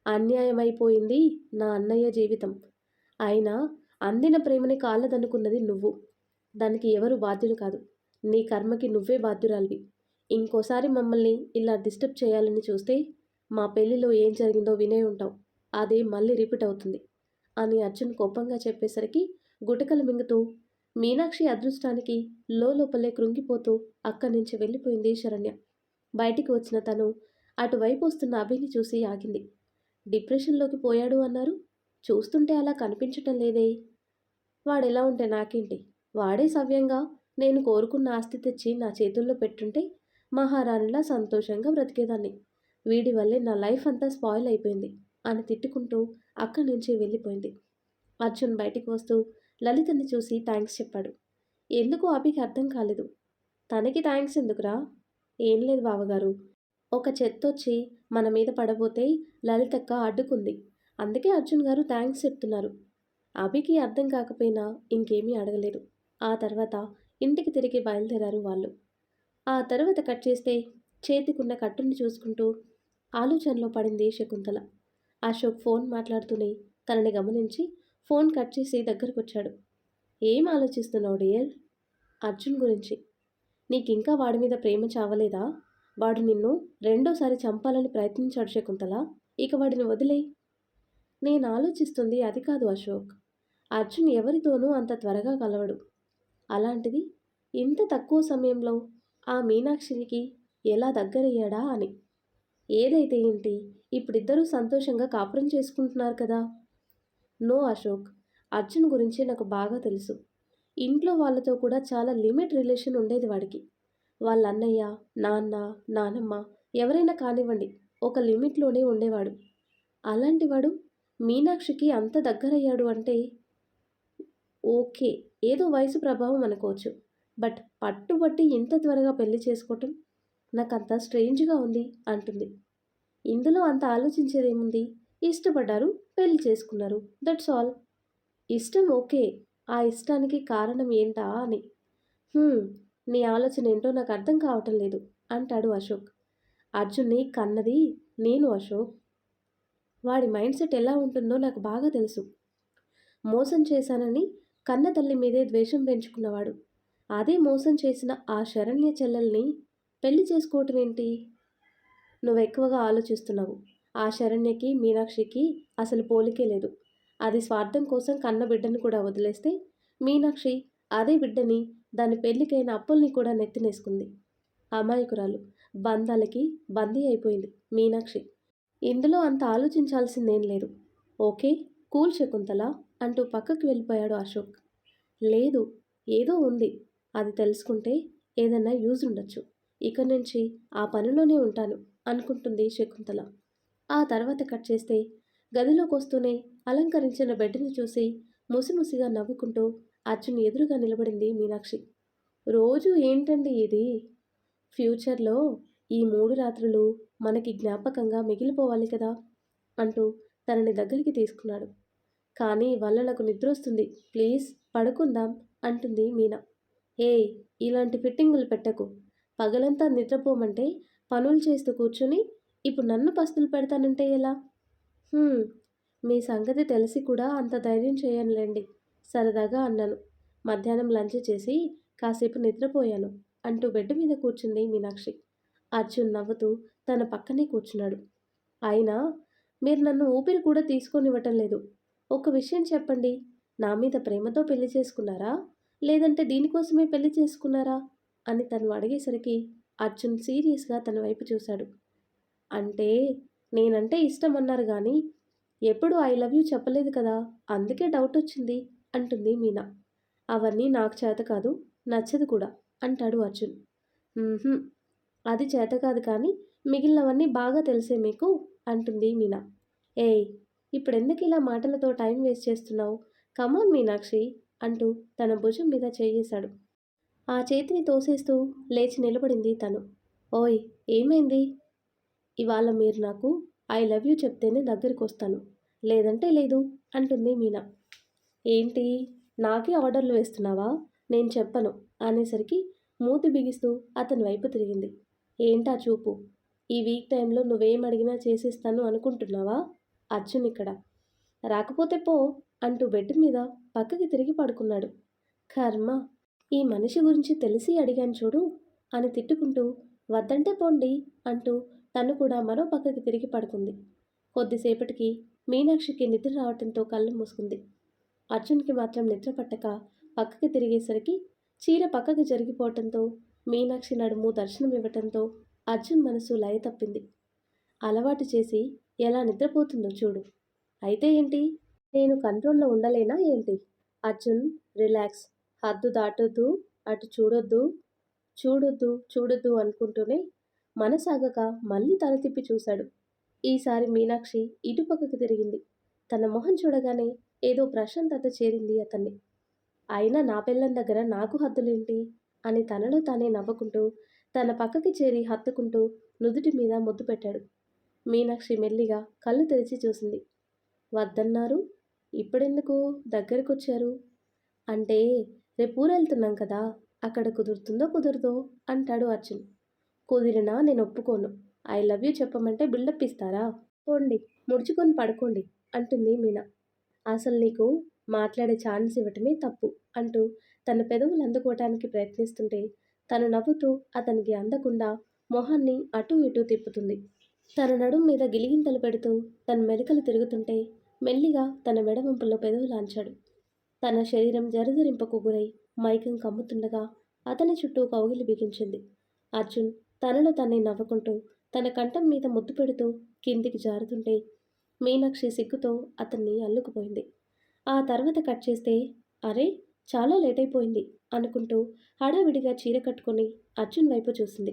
అన్యాయమైపోయింది నా అన్నయ్య జీవితం. అయినా అందిన ప్రేమని కాళ్ళదనుకున్నది నువ్వు. దానికి ఎవరు బాధ్యులు కాదు. నీ కర్మకి నువ్వే బాధ్యురాలివి. ఇంకోసారి మమ్మల్ని ఇలా డిస్టర్బ్ చేయాలని చూస్తే మా పెళ్లిలో ఏం జరిగిందో వినే ఉంటావు. అదే మళ్ళీ రిపీట్ అవుతుంది అని అర్జున్ కోపంగా చెప్పేసరికి గుటకలు మింగుతూ మీనాక్షి అదృష్టానికి లోపలే కృంగిపోతూ అక్కడి నుంచి వెళ్ళిపోయింది శరణ్య. బయటికి వచ్చిన తను అటువైపు వస్తున్న అభిని చూసి ఆగింది. డిప్రెషన్లోకి పోయాడు అన్నారు. చూస్తుంటే అలా కనిపించటం లేదే. వాడెలా ఉంటే నాకేంటి? వాడే సవ్యంగా నేను కోరుకున్న ఆస్తి తెచ్చి నా చేతుల్లో పెట్టుంటే మహారాణిలా సంతోషంగా బ్రతికేదాన్ని. వీడి వల్లే నా లైఫ్ అంతా స్పాయిల్ అయిపోయింది అని తిట్టుకుంటూ అక్కడి నుంచి వెళ్ళిపోయింది. అర్జున్ బయటికి వస్తూ లలితని చూసి థ్యాంక్స్ చెప్పాడు. ఎందుకో అభికి అర్థం కాలేదు. తనకి థ్యాంక్స్ ఎందుకురా? ఏం లేదు బావగారు. ఒక చెత్తొచ్చి మన మీద పడబోతే లలితక్క అడ్డుకుంది. అందుకే అర్జున్ గారు థ్యాంక్స్ చెప్తున్నారు. అభికి అర్థం కాకపోయినా ఇంకేమీ అడగలేదు. ఆ తర్వాత ఇంటికి తిరిగి బయలుదేరారు వాళ్ళు. ఆ తర్వాత కట్ చేస్తే చేతికున్న కట్టుని చూసుకుంటూ ఆలోచనలో పడింది శకుంతల. అశోక్ ఫోన్ మాట్లాడుతూనే తనని గమనించి ఫోన్ కట్ చేసి దగ్గరకొచ్చాడు. ఏం ఆలోచిస్తున్నావు డియర్? అర్జున్ గురించి. నీకింకా వాడి మీద ప్రేమ చావలేదా? వాడు నిన్ను రెండోసారి చంపాలని ప్రయత్నించాడు శకుంతల. ఇక వాడిని వదిలేయ్. నేను ఆలోచిస్తుంది అది కాదు అశోక్. అర్జున్ ఎవరితోనూ అంత త్వరగా కలవడు. అలాంటిది ఇంత తక్కువ సమయంలో ఆ మీనాక్షికి ఎలా దగ్గరయ్యాడా అని. ఏదైతే ఏంటి, ఇప్పుడిద్దరూ సంతోషంగా కాపురం చేసుకుంటున్నారు కదా. నో అశోక్, అర్జున్ గురించి నాకు బాగా తెలుసు. ఇంట్లో వాళ్ళతో కూడా చాలా లిమిట్ రిలేషన్ ఉండేది వాడికి. వాళ్ళ అన్నయ్య, నాన్న, నానమ్మ ఎవరైనా కానివ్వండి, ఒక లిమిట్లోనే ఉండేవాడు. అలాంటివాడు మీనాక్షికి అంత దగ్గరయ్యాడు అంటే ఓకే, ఏదో వయసు ప్రభావం అనుకోవచ్చు. బట్ పట్టుబట్టి ఇంత త్వరగా పెళ్లి చేసుకోవటం నాకంత స్ట్రేంజ్గా ఉంది అంటుంది. ఇందులో అంత ఆలోచించేదేముంది? ఇష్టపడ్డారు, పెళ్లి చేసుకున్నారు, దట్స్ ఆల్. ఇష్టం ఓకే, ఆ ఇష్టానికి కారణం ఏంటా అని. నీ ఆలోచన ఏంటో నాకు అర్థం కావటం లేదు అంటాడు అశోక్. అర్జున్ని కన్నది నేను అశోక్. వాడి మైండ్ సెట్ ఎలా ఉంటుందో నాకు బాగా తెలుసు. మోసం చేశానని కన్న తల్లి మీదే ద్వేషం పెంచుకున్నవాడు. అదే మోసం చేసిన ఆ శరణ్య చెల్లెల్ని పెళ్లి చేసుకోవటం ఏంటి? నువ్వెక్కువగా ఆలోచిస్తున్నావు. ఆ శరణ్యకి మీనాక్షికి అసలు పోలికే లేదు. అది స్వార్థం కోసం కన్న బిడ్డను కూడా వదిలేస్తే మీనాక్షి అదే బిడ్డని, దాని పెళ్లికైన అప్పుల్ని కూడా నెత్తినేసుకుంది. అమాయకురాలు, బంధాలకి బందీ అయిపోయింది మీనాక్షి. ఇందులో అంత ఆలోచించాల్సిందేం లేదు. ఓకే, కూల్ శకుంతల అంటూ పక్కకి వెళ్ళిపోయాడు అశోక్. లేదు, ఏదో ఉంది. అది తెలుసుకుంటే ఏదన్నా యూజ్ ఉండొచ్చు. ఇక నుంచి ఆ పనిలోనే ఉంటాను అనుకుంటుంది శకుంతల. ఆ తర్వాత కట్ చేస్తే గదిలోకి వస్తూనే అలంకరించిన బెడ్ని చూసి ముసిముసిగా నవ్వుకుంటూ అర్జున్ ఎదురుగా నిలబడింది మీనాక్షి. రోజు ఏంటండి ఇది? ఫ్యూచర్లో ఈ 3 రాత్రులు మనకి జ్ఞాపకంగా మిగిలిపోవాలి కదా అంటూ తనని దగ్గరికి తీసుకున్నాడు. కానీ ఇవాళ నాకు నిద్రొస్తుంది, ప్లీజ్ పడుకుందాం అంటుంది మీనా. ఏయ్, ఇలాంటి ఫిట్టింగులు పెట్టకు. పగలంతా నిద్రపోమంటే పనులు చేస్తూ కూర్చొని ఇప్పుడు నన్ను పస్తులు పెడతానంటే ఎలా? మీ సంగతి తెలిసి కూడా అంత ధైర్యం చేయనులేండి. సరదాగా అన్నాను. మధ్యాహ్నం లంచ్ చేసి కాసేపు నిద్రపోయాను అంటూ బెడ్ మీద కూర్చుంది మీనాక్షి. అర్జున్ నవ్వుతూ తన పక్కనే కూర్చున్నాడు. అయినా మీరు నన్ను ఊపిరి కూడా తీసుకొనివ్వటం లేదు. ఒక విషయం చెప్పండి, నా మీద ప్రేమతో పెళ్లి చేసుకున్నారా, లేదంటే దీనికోసమే పెళ్లి చేసుకున్నారా అని తను అడిగేసరికి అర్జున్ సీరియస్గా తన వైపు చూశాడు. అంటే నేనంటే ఇష్టం అన్నారు కానీ ఎప్పుడు ఐ లవ్ యూ చెప్పలేదు కదా, అందుకే డౌట్ వచ్చింది అంటుంది మీనా. అవన్నీ నాకు చేత కాదు, నచ్చదు కూడా అంటాడు అర్జున్. అది చేతకాదు కానీ మిగిలినవన్నీ బాగా తెలిసే మీకు అంటుంది మీనా. ఏయ్! ఇప్పుడెందుకిలా మాటలతో టైం వేస్ట్ చేస్తున్నావు? కమాన్ మీనాక్షి అంటూ తన భుజం మీద చేయేశాడు. ఆ చేతిని తోసేస్తూ లేచి నిలబడింది తను. ఓయ్! ఏమైంది? ఇవాళ మీరు నాకు ఐ లవ్ యూ చెప్తేనే దగ్గరికొస్తాను. లేదంటే లేదు అంటుంది మీనా. ఏంటి? నాకే ఆర్డర్లు వేస్తున్నావా? నేను చెప్పను అనేసరికి మూతి బిగిస్తూ అతని వైపు తిరిగింది. ఏంటా చూపు? ఈ వీక్ టైంలో నువ్వేం అడిగినా చేసేస్తాను అనుకుంటున్నావా? అర్జున్ ఇక్కడ. రాకపోతే పో అంటూ బెడ్ మీద పక్కకి తిరిగి పడుకున్నాడు. కర్మ! ఈ మనిషి గురించి తెలిసి అడిగాను చూడు అని తిట్టుకుంటూ వద్దంటే పోండి అంటూ తను కూడా మరో పక్కకి తిరిగి పడుకుంది. కొద్దిసేపటికి మీనాక్షికి నిద్ర రావటంతో కళ్ళు మూసుకుంది. అర్జున్కి మాత్రం నిద్ర పట్టక పక్కకి తిరిగేసరికి చీర పక్కకి జరిగిపోవటంతో మీనాక్షి నడుము దర్శనమివ్వటంతో అర్జున్ మనసు లయ తప్పింది. అలవాటు చేసి ఎలా నిద్రపోతుందో చూడు. అయితే ఏంటి? నేను కంట్రోల్లో ఉండలేనా ఏంటి? అర్జున్ రిలాక్స్. హద్దు దాటొద్దు, అటు చూడొద్దు, చూడొద్దు చూడొద్దు అనుకుంటూనే మనసాగక మళ్ళీ తల తిప్పి చూశాడు. ఈసారి మీనాక్షి ఇటుపక్కకి తిరిగింది. తన మొహం చూడగానే ఏదో ప్రశాంతత చేరింది అతన్ని. అయినా నా పెళ్ళం దగ్గర నాకు హద్దులేంటి అని తనలో తానే నవ్వుకుంటూ తన పక్కకి చేరి హత్తుకుంటూ నుదుటి మీద ముద్దు పెట్టాడు. మీనాక్షి మెల్లిగా కళ్ళు తెరిచి చూసింది. వద్దన్నారు? ఇప్పుడెందుకు దగ్గరకొచ్చారు? అంటే రేపు ఊరెళ్తున్నాం కదా, అక్కడ కుదురుతుందో కుదరదో అంటాడు అర్జున్. కుదిరినా నేను ఒప్పుకోను. ఐ లవ్ యూ చెప్పమంటే బిల్డప్ ఇస్తారా? పోండి, ముడుచుకొని పడుకోండి అంటుంది మీనా. అసలు నీకు మాట్లాడే ఛాన్స్ ఇవ్వటమే తప్పు అంటూ తన పెదవులు అందుకోవటానికి ప్రయత్నిస్తుంటే తను నవ్వుతూ అతనికి అందకుండా మొహాన్ని అటూ ఇటూ తిప్పుతుంది. తన నడుం మీద గిలిగింతలు పెడుతూ తన మెలికలు తిరుగుతుంటే మెల్లిగా తన మెడవంపుల్లో పెదవులాంచాడు. తన శరీరం జరజరింపకు గురై మైకం కమ్ముతుండగా అతని చుట్టూ కౌగిలి బిగించింది. అర్జున్ తనలో తనే నవ్వుకుంటూ తన కంఠం మీద ముద్దు పెడుతూ కిందికి జారుతుంటే మీనాక్షి సిగ్గుతో అతన్ని అల్లుకుపోయింది. ఆ తర్వాత కట్ చేస్తే అరే చాలా లేట్ అయిపోయింది అనుకుంటూ హడావిడిగా చీర కట్టుకొని అర్జున్ వైపు చూసింది.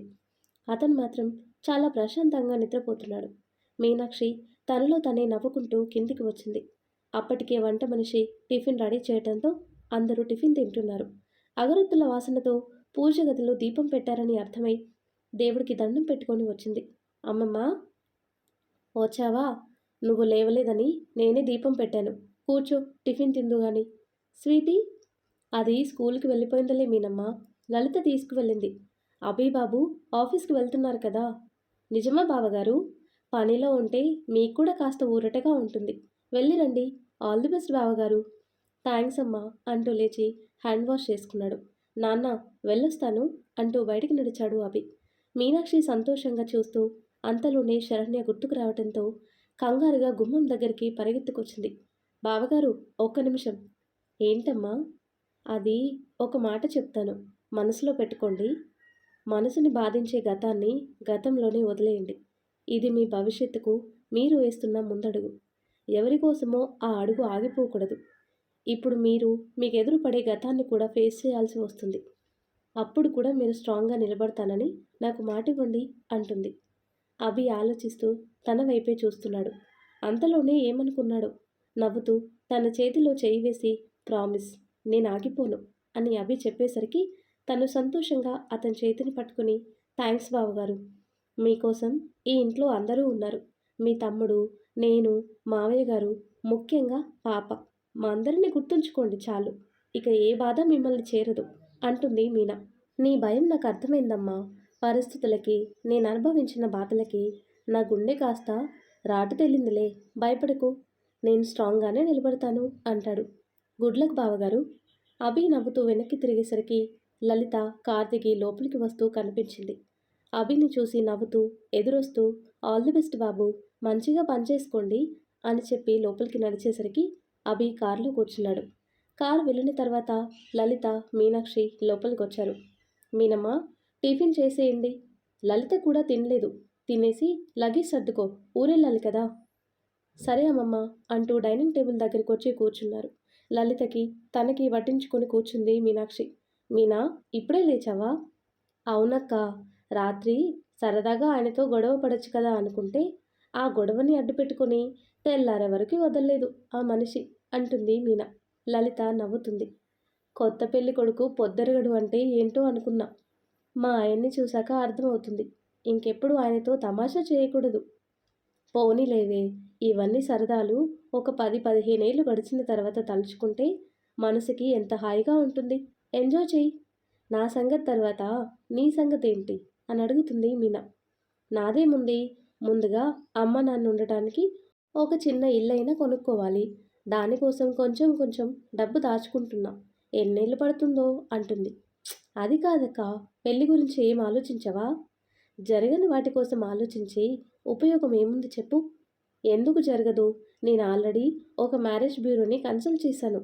అతను మాత్రం చాలా ప్రశాంతంగా నిద్రపోతున్నాడు. మీనాక్షి తనలో తనే నవ్వుకుంటూ కిందికి వచ్చింది. అప్పటికే వంట మనిషి టిఫిన్ రెడీ చేయడంతో అందరూ టిఫిన్ తింటున్నారు. అగరొత్తుల వాసనతో పూజ గదిలో దీపం పెట్టారని అర్థమై దేవుడికి దండం పెట్టుకొని వచ్చింది. అమ్మమ్మ వచ్చావా? నువ్వు లేవలేదని నేనే దీపం పెట్టాను. కూర్చో, టిఫిన్ తిందు గాని. స్వీటీ అది స్కూల్కి వెళ్ళిపోయిందలే మీనమ్మ. లలిత తీసుకువెళ్ళింది. అభీబాబు ఆఫీస్కి వెళ్తున్నారు కదా. నిజమా బావగారు? పనిలో ఉంటే మీకు కూడా కాస్త ఊరటగా ఉంటుంది. వెళ్ళిరండి. ఆల్ ది బెస్ట్ బావగారు. థ్యాంక్స్ అమ్మా అంటూ లేచి హ్యాండ్ వాష్ చేసుకున్నాడు. నాన్న వెళ్ళొస్తాను అంటూ బయటికి నడిచాడు అభి. మీనాక్షి సంతోషంగా చూస్తూ అంతలోనే శరణ్య గుర్తుకు రావడంతో కంగారుగా గుమ్మం దగ్గరికి పరిగెత్తుకొచ్చింది. బావగారు ఒక్క నిమిషం. ఏంటమ్మా? అది ఒక మాట చెప్తాను, మనసులో పెట్టుకోండి. మనసుని బాధించే గతాన్ని గతంలోనే వదిలేయండి. ఇది మీ భవిష్యత్తుకు మీరు వేస్తున్న ముందడుగు. ఎవరి కోసమో ఆ అడుగు ఆగిపోకూడదు. ఇప్పుడు మీరు మీకు ఎదురుపడే గతాన్ని కూడా ఫేస్ చేయాల్సి వస్తుంది. అప్పుడు కూడా మీరు స్ట్రాంగ్గా నిలబడతానని నాకు మాటివ్వండి అంటుంది. అభి ఆలోచిస్తూ తన వైపే చూస్తున్నాడు. అంతలోనే ఏమనుకున్నాడో నవ్వుతూ తన చేతిలో చేయి వేసి ప్రామిస్, నేను ఆగిపోను అని అభి చెప్పేసరికి తను సంతోషంగా అతని చేతిని పట్టుకుని థ్యాంక్స్ బావగారు. మీకోసం ఈ ఇంట్లో అందరూ ఉన్నారు. మీ తమ్ముడు, నేను, మావయ్య గారు, ముఖ్యంగా పాప. మా అందరినీ గుర్తుంచుకోండి చాలు. ఇక ఏ బాధ మిమ్మల్ని చేరదు అంటుంది మీనా. నీ భయం నాకు అర్థమైందమ్మా. పరిస్థితులకి, నేను అనుభవించిన బాధలకి నా గుండె కాస్త రాటు తెల్లిందిలే. భయపడకు, నేను స్ట్రాంగ్గానే నిలబడతాను అంటాడు. గుడ్ లక్ బావగారు. అభి నవ్వుతూ వెనక్కి తిరిగేసరికి లలిత కార్ దిగి లోపలికి వస్తూ కనిపించింది. అభిని చూసి నవ్వుతూ ఎదురొస్తూ ఆల్ ది బెస్ట్ బాబు, మంచిగా పనిచేసుకోండి అని చెప్పి లోపలికి నడిచేసరికి అభి కారులో కూర్చున్నాడు. కారు వెళ్ళిన తర్వాత లలిత, మీనాక్షి లోపలికి వచ్చారు. మీనమ్మ టిఫిన్ చేసేయండి. లలిత కూడా తినలేదు. తినేసి లగేజ్ సర్దుకో, ఊరెళ్ళాలి కదా. సరే అమ్మమ్మ అంటూ డైనింగ్ టేబుల్ దగ్గరికి వచ్చి కూర్చున్నారు. లలితకి తనకి వడ్డించుకొని కూర్చుంది మీనాక్షి. మీనా ఇప్పుడే లేచావా? అవునక్క, రాత్రి సరదాగా ఆయనతో గొడవ పడొచ్చు కదా అనుకుంటే ఆ గొడవని అడ్డుపెట్టుకొని తెల్లారే వరకు వదలలేదు ఆ మనిషి అంటుంది మీనా. లలిత నవ్వుతుంది. కొత్త పెళ్లి కొడుకు పొద్దరగడు అంటే ఏంటో అనుకున్నా. మా ఆయన్ని చూశాక అర్థమవుతుంది. ఇంకెప్పుడు ఆయనతో తమాషా చేయకూడదు. పోనీలేవే, ఇవన్నీ సరదాలు ఒక 10-15 ఏళ్ళు గడిచిన తర్వాత తలుచుకుంటే మనసుకి ఎంత హాయిగా ఉంటుంది. ఎంజాయ్ చెయ్యి. నా సంగతి తర్వాత నీ సంగతేంటి అని అడుగుతుంది మీనా. నాదేముంది, ముందుగా అమ్మ నాన్న ఉండటానికి ఒక చిన్న ఇల్లైనా కొనుక్కోవాలి. దానికోసం కొంచెం కొంచెం డబ్బు దాచుకుంటున్నా. ఎన్నేళ్ళు పడుతుందో అంటుంది. అది కాదక్క, పెళ్లి గురించి ఏం ఆలోచించవా? జరగని వాటి కోసం ఆలోచించి ఉపయోగం ఏముంది చెప్పు? ఎందుకు జరగదు? నేను ఆల్రెడీ ఒక మ్యారేజ్ బ్యూరోని కన్సల్ట్ చేశాను.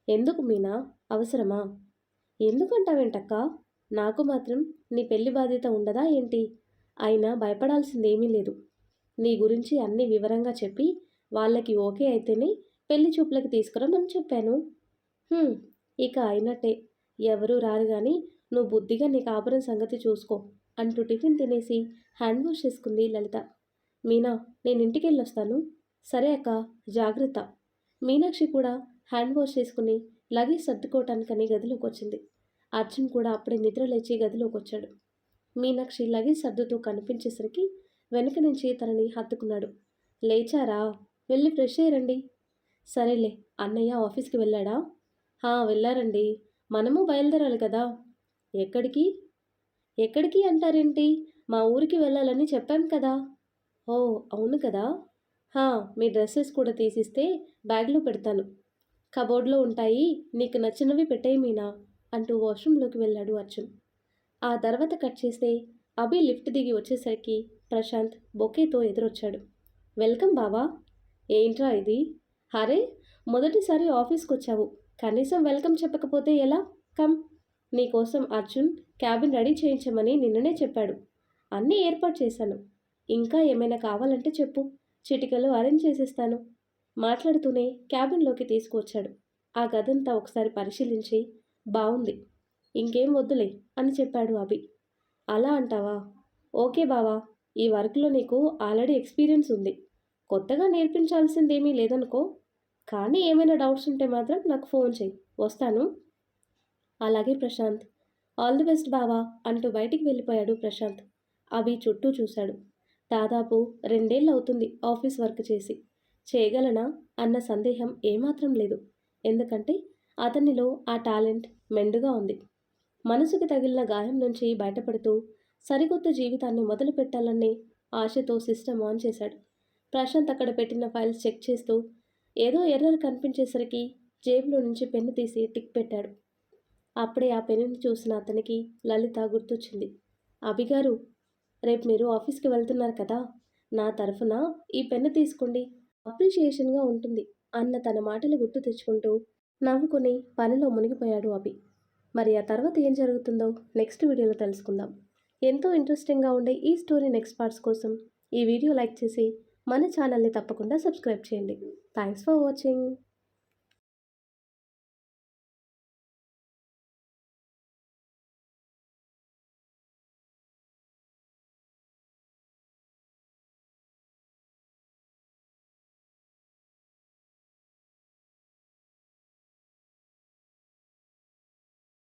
ఎందుకు మీనా? అవసరమా? ఎందుకంటావేంటక్క? నాకు మాత్రం నీ పెళ్లి బాధ్యత ఉండదా ఏంటి? అయినా భయపడాల్సిందేమీ లేదు. నీ గురించి అన్నీ వివరంగా చెప్పి వాళ్ళకి ఓకే అయితేనే పెళ్లి చూపులకి తీసుకురమ్మని చెప్పాను. "హ్మ్, ఇక అయినట్టే. ఎవరూ రారు గాని నువ్వు బుద్ధిగా నీ కాపురం సంగతి చూసుకో" అంటూ టిఫిన్ తినేసి హ్యాండ్ వాష్ చేసుకుంది లలిత. మీనా, నేను ఇంటికెళ్ళొస్తాను. సరే అక్క, జాగ్రత్త. మీనాక్షి కూడా హ్యాండ్ వాష్ చేసుకుని లగేజ్ సర్దుకోవటానికని గదిలోకి వచ్చింది. అర్జున్ కూడా అప్పుడే నిద్ర లేచి గదిలోకి వచ్చాడు. మీనాక్షి లగేజ్ సర్దుతూ కనిపించేసరికి వెనక నుంచి తనని హత్తుకున్నాడు. లేచారా? వెళ్ళి ఫ్రెష్ అయ్యారండి. సరేలే, అన్నయ్య ఆఫీస్కి వెళ్ళాడా? వెళ్ళారండి. మనము బయలుదేరాలి కదా. ఎక్కడికి? ఎక్కడికి అంటారేంటి? మా ఊరికి వెళ్ళాలని చెప్పాం కదా. ఓ, అవును కదా. మీ డ్రెస్సెస్ కూడా తీసిస్తే బ్యాగ్లో పెడతాను. కబోర్డ్లో ఉంటాయి, నీకు నచ్చినవి పెట్టేయి మీనా అంటూ వాష్రూమ్లోకి వెళ్ళాడు అర్జున్. ఆ తర్వాత కట్ చేస్తే అభి లిఫ్ట్ దిగి వచ్చేసరికి ప్రశాంత్ బొకేతో ఎదురొచ్చాడు. వెల్కమ్ బావా. ఏంట్రా ఇది? అరే, మొదటిసారి ఆఫీస్కి వచ్చావు, కనీసం వెల్కమ్ చెప్పకపోతే ఎలా? కమ్. నీకోసం అర్జున్ క్యాబిన్ రెడీ చేయించమని నిన్ననే చెప్పాడు. అన్నీ ఏర్పాటు చేశాను. ఇంకా ఏమైనా కావాలంటే చెప్పు, చిటికలో అరేంజ్ చేసేస్తాను. మాట్లాడుతూనే క్యాబిన్లోకి తీసుకువచ్చాడు. ఆ గదంతా ఒకసారి పరిశీలించి బావుంది, ఇంకేం వద్దులే అని చెప్పాడు అభి. అలా అంటావా? ఓకే బావా, ఈ వర్క్లో నీకు ఆల్రెడీ ఎక్స్పీరియన్స్ ఉంది. కొత్తగా నేర్పించాల్సిందేమీ లేదనుకో. కానీ ఏమైనా డౌట్స్ ఉంటే మాత్రం నాకు ఫోన్ చేయి, వస్తాను. అలాగే ప్రశాంత్. ఆల్ ది బెస్ట్ బావా అంటూ బయటికి వెళ్ళిపోయాడు ప్రశాంత్. అభి చుట్టూ చూశాడు. దాదాపు 2 ఏళ్ళు అవుతుంది ఆఫీస్ వర్క్ చేసి. చేయగలనా అన్న సందేహం ఏమాత్రం లేదు. ఎందుకంటే అతనిలో ఆ టాలెంట్ మెండుగా ఉంది. మనసుకి తగిలిన గాయం నుంచి బయటపడుతూ సరికొత్త జీవితాన్ని మొదలు పెట్టాలనే ఆశతో సిస్టమ్ ఆన్ చేశాడు. ప్రశాంత్ అక్కడ పెట్టిన ఫైల్స్ చెక్ చేస్తూ ఏదో ఎర్రర్ కనిపించేసరికి జేబులో నుంచి పెన్ను తీసి టిక్ పెట్టాడు. అప్పుడే ఆ పెన్నుని చూసిన అతనికి లలిత గుర్తొచ్చింది. అభిగారు, రేపు మీరు ఆఫీస్కి వెళ్తున్నారు కదా, నా తరఫున ఈ పెన్ను తీసుకోండి, అప్రిషియేషన్గా ఉంటుంది అన్న తన మాటలు గుర్తు తెచ్చుకుంటూ నవ్వుకుని పనిలో మునిగిపోయాడు అభి. మరి ఆ తర్వాత ఏం జరుగుతుందో నెక్స్ట్ వీడియోలో తెలుసుకుందాం. ఎంతో ఇంట్రెస్టింగ్గా ఉండే ఈ స్టోరీ నెక్స్ట్ పార్ట్స్ కోసం ఈ వీడియో లైక్ చేసి మన ఛానల్ని తప్పకుండా సబ్స్క్రైబ్ చేయండి. Thanks for watching.